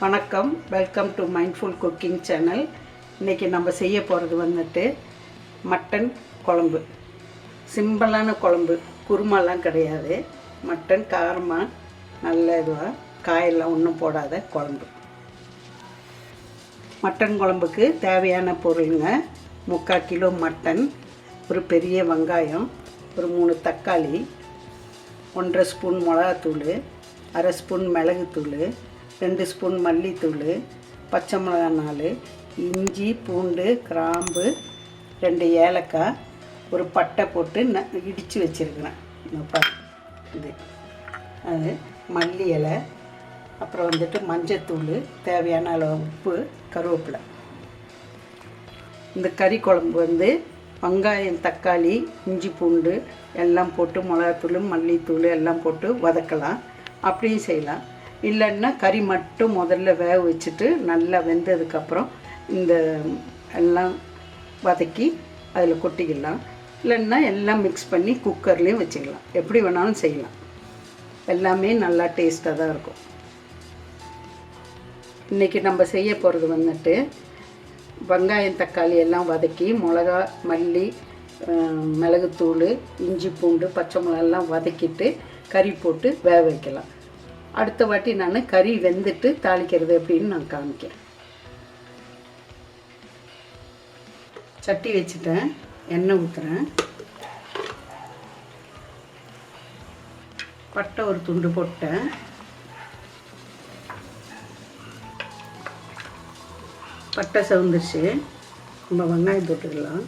வணக்கம், welcome to mindful cooking channel. இன்றைக்கி நம்ம செய்ய போகிறது வந்துட்டு மட்டன் குழம்பு. சிம்பிளான குழம்பு, குருமாலாம் கிடையாது. மட்டன் காரமாக நல்ல இதுவாக காயெல்லாம் ஒன்றும் போடாத குழம்பு. மட்டன் குழம்புக்கு தேவையான பொருளுங்க: 3/4 கிலோ மட்டன், ஒரு பெரிய வெங்காயம், ஒரு 3 தக்காளி, 1.5 ஸ்பூன் மிளகாத்தூள், 1/2 ஸ்பூன் மிளகுத்தூள், 2 ஸ்பூன் மல்லித்தூள், பச்சை மிளகாய் 4, இஞ்சி பூண்டு கிராம்பு, 2 ஏலக்காய், ஒரு பட்டை போட்டு இடித்து வச்சுருக்கிறேன். இது அது மல்லி இலை, அப்புறம் வந்துட்டு மஞ்சத்தூள், தேவையான அளவு உப்பு, கருவேப்பிலை. இந்த கறி குழம்பு வந்து வெங்காயம், தக்காளி, இஞ்சி பூண்டு எல்லாம் போட்டு மிளகாத்தூள், மல்லித்தூள் எல்லாம் போட்டு வதக்கலாம். அப்படியும் செய்யலாம். இல்லைன்னா கறி மட்டும் முதல்ல வேக வச்சுட்டு நல்லா வெந்ததுக்கப்புறம் இந்த எல்லாம் வதக்கி அதில் கொட்டிக்கலாம். இல்லைன்னா எல்லாம் மிக்ஸ் பண்ணி குக்கர்லேயும் வச்சுக்கலாம். எப்படி வேணாலும் செய்யலாம். எல்லாமே நல்லா டேஸ்ட்டாக தான் இருக்கும். இன்றைக்கி நம்ம செய்ய போகிறது வந்துட்டு வெங்காயம், தக்காளி எல்லாம் வதக்கி மிளகா, மல்லி, மிளகுத்தூள், இஞ்சி பூண்டு, பச்சை மிளகாலாம் வதக்கிட்டு கறி போட்டு வேக வைக்கலாம். அடுத்த வாட்டி நான் கறி வெந்துட்டு தாளிக்கிறது எப்படின்னு நான் காமிக்கிறேன். சட்டி வச்சுட்டேன், எண்ணெய் ஊற்றுறேன். பட்டை ஒரு துண்டு போட்டேன். பட்டை சவுந்துருச்சு. நம்ம வெங்காயம் போட்டுக்கலாம்.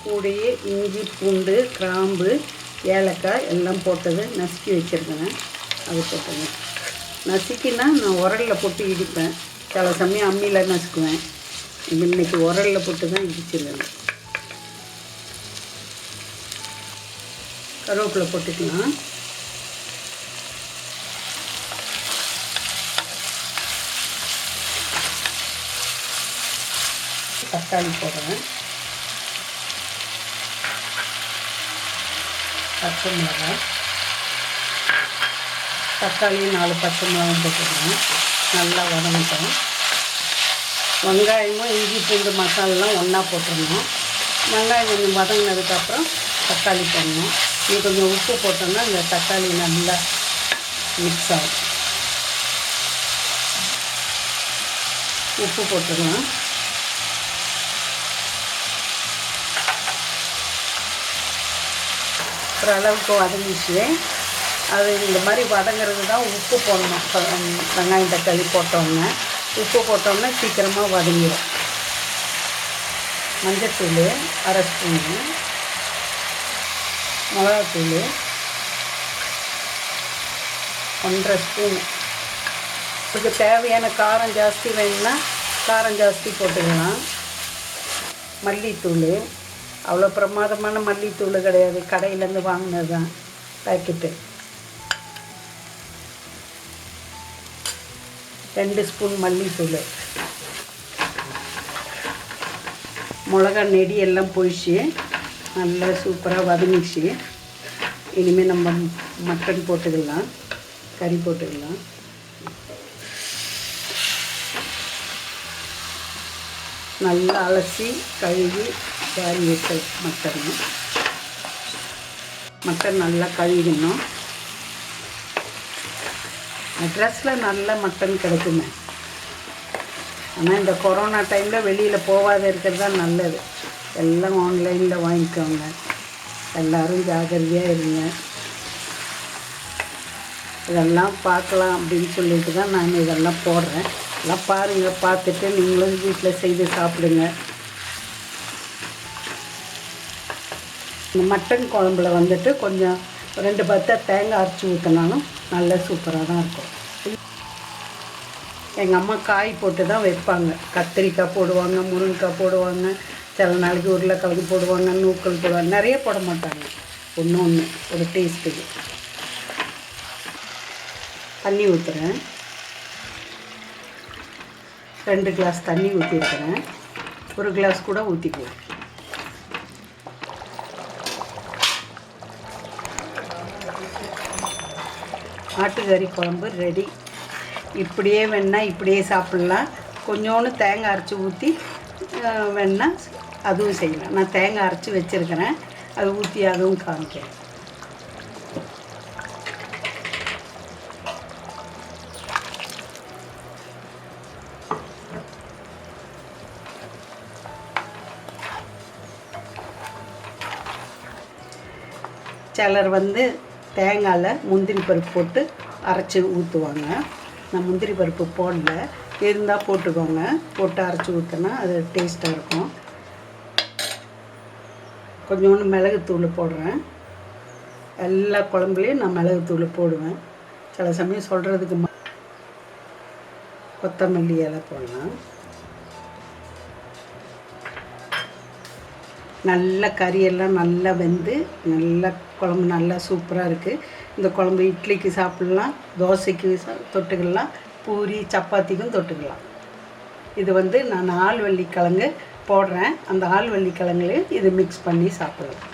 கூடையே இஞ்சி பூண்டு கிராம்பு ஏலக்காய் எல்லாம் போட்டது நசுக்கி வச்சுருக்கேன். அது போட்டுங்க. நசுக்கினா நான் உரலில் போட்டு இடிப்பேன். சில சமயம் அம்மியில் நசுக்குவேன். இன்றைக்கி உரலில் போட்டு தான் இடிச்சிருக்கேன். கருவேப்பிலை போட்டுக்கலாம். தக்காளி போடுறேன். பச்சை மிளகாய், தக்காளி 4 பச்சை மிளகாயும் போட்டுக்கிறேன். நல்லா வதங்கிட்டோம். வெங்காயமும் இஞ்சி பூண்டு மசாலாலாம் ஒன்றா போட்டுடணும். வெங்காயம் கொஞ்சம் வதங்கினதுக்கப்புறம் தக்காளி போடணும். இது கொஞ்சம் உப்பு போட்டோம்னா இந்த தக்காளி நல்லா மிக்ஸ் ஆகும். உப்பு போட்டுடலாம். ஒரு அளவுக்கு வதங்கிச்சு. அது இந்த மாதிரி வதங்கிறது தான் உப்பு போடணும். வெங்காயம் தக்காளி போட்டோம்னா உப்பு போட்டோம்னா சீக்கிரமாக வதங்கிடும். மஞ்சத்தூள் 1/2 ஸ்பூனு, மிளகாத்தூள் 1.5 ஸ்பூனு. இதுக்கு தேவையான காரம் ஜாஸ்தி வேணும்னா காரம் ஜாஸ்தி போட்டுக்கலாம். மல்லித்தூள் அவ்வளோ பிரமாதமான மல்லித்தூள் கிடையாது, கடையிலேருந்து வாங்கினது தான் பேக்கெட்டு. 2 ஸ்பூன் மல்லித்தூள். மிளகா நெடி எல்லாம் போயிடுச்சு. நல்லா சூப்பராக வதங்கிச்சு. இனிமேல் நம்ம மட்டன் போட்டுக்கலாம், கறி போட்டுக்கலாம். நல்லா அலசி கழுவி கேரி வச்ச மட்டன் நல்லா கழுவிடணும். மெட்ராஸில் நல்ல மட்டன் கிடைக்குமே. ஆனால் இந்த கொரோனா டைமில் வெளியில் போகாத இருக்கிறது தான் நல்லது. எல்லாம் ஆன்லைனில் வாங்கிக்கோங்க. எல்லோரும் ஜாகிரதையாக இருங்க. இதெல்லாம் பார்க்கலாம் அப்படின்னு சொல்லிட்டு தான் நான் இதெல்லாம் போடுறேன். எல்லாம் பாருங்கள், பார்த்துட்டு நீங்களும் வீட்டில் செய்து சாப்பிடுங்க. இந்த மட்டன் குழம்புல வந்துட்டு கொஞ்சம் 2 பத்தை தேங்காய் அரைச்சி ஊற்றினாலும் நல்லா சூப்பராக தான் இருக்கும். எங்கள் அம்மா காய் போட்டு தான் வைப்பாங்க. கத்திரிக்காய் போடுவாங்க, முருங்கைக்காய் போடுவாங்க, சில நாளைக்கு உருளைக்கிழங்கு போடுவாங்க, நூக்கல் போடுவாங்க. நிறைய போட மாட்டாங்க, ஒன்று ஒரு டேஸ்ட்டுக்கு. தண்ணி ஊற்றுறேன். 2 கிளாஸ் தண்ணி ஊற்றிருக்கிறேன். 1 கிளாஸ் கூட ஊற்றிக்குவேன். ஆட்டுக்கறி குழம்பு ரெடி. இப்படியே வேணால் இப்படியே சாப்பிட்லாம். கொஞ்சோண்டு தேங்காய் அரைச்சி ஊற்றி வேணால் அதுவும் செய்யலாம். நான் தேங்காய் அரைச்சி வச்சுருக்கிறேன், அது ஊற்றி அதுவும் காமிக்கிறேன். சிலர் வந்து தேங்காயில் முந்திரி பருப்பு போட்டு அரைச்சி ஊற்றுவாங்க. நான் முந்திரி பருப்பு போடல, இருந்தால் போட்டுக்கோங்க. போட்டு அரைச்சி ஊற்றினா அது டேஸ்ட்டாக இருக்கும். கொஞ்சோண்டு மிளகுத்தூள் போடுறேன். எல்லா குழம்புலையும் நான் மிளகுத்தூள் போடுவேன். சில சமயம் சொல்கிறதுக்கு கொத்தமல்லி இலை போடலாம். நல்ல கறியெல்லாம் நல்லா வெந்து நல்ல குழம்பு நல்லா சூப்பராக இருக்குது. இந்த குழம்பு இட்லிக்கு சாப்பிட்லாம், தோசைக்கு தொட்டுக்கலாம், பூரி சப்பாத்திக்கும் தொட்டுக்கலாம். இது வந்து நான் ஆள்வள்ளிக்கிழங்கு போடுறேன். அந்த ஆள்வள்ளிக்கிழங்குலையும் இது மிக்ஸ் பண்ணி சாப்பிடலாம்.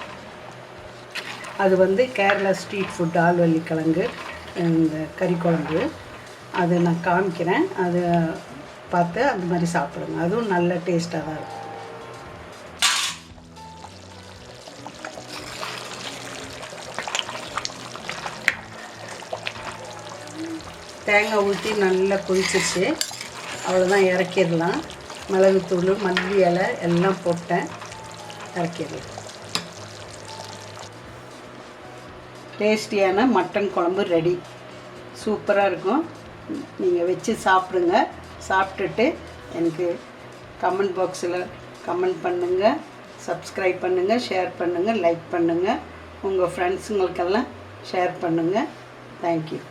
அது வந்து கேரளா ஸ்ட்ரீட் ஃபுட் ஆள்வள்ளிக்கிழங்கு இந்த கறி குழம்பு. அது நான் காமிக்கிறேன், அது பார்த்து அந்த மாதிரி சாப்பிடுங்க. அதுவும் நல்ல டேஸ்ட்டாக தான் இருக்கும். தேங்காய் ஊற்றி நல்லா கொதிச்சிருச்சு. அவ்வளோதான், இறக்கிடலாம். மிளகுத்தூள் மல்லி இலை எல்லாம் போட்டேன், இறக்கிடலாம். டேஸ்டியான மட்டன் குழம்பு ரெடி. சூப்பராக இருக்கும். நீங்கள் வச்சு சாப்பிடுங்க. சாப்பிட்டுட்டு எனக்கு கமெண்ட் பாக்ஸில் கமெண்ட் பண்ணுங்கள், சப்ஸ்கிரைப் பண்ணுங்கள், ஷேர் பண்ணுங்கள், லைக் பண்ணுங்கள். உங்கள் ஃப்ரெண்ட்ஸுங்களுக்கெல்லாம் ஷேர் பண்ணுங்கள். தேங்க்யூ.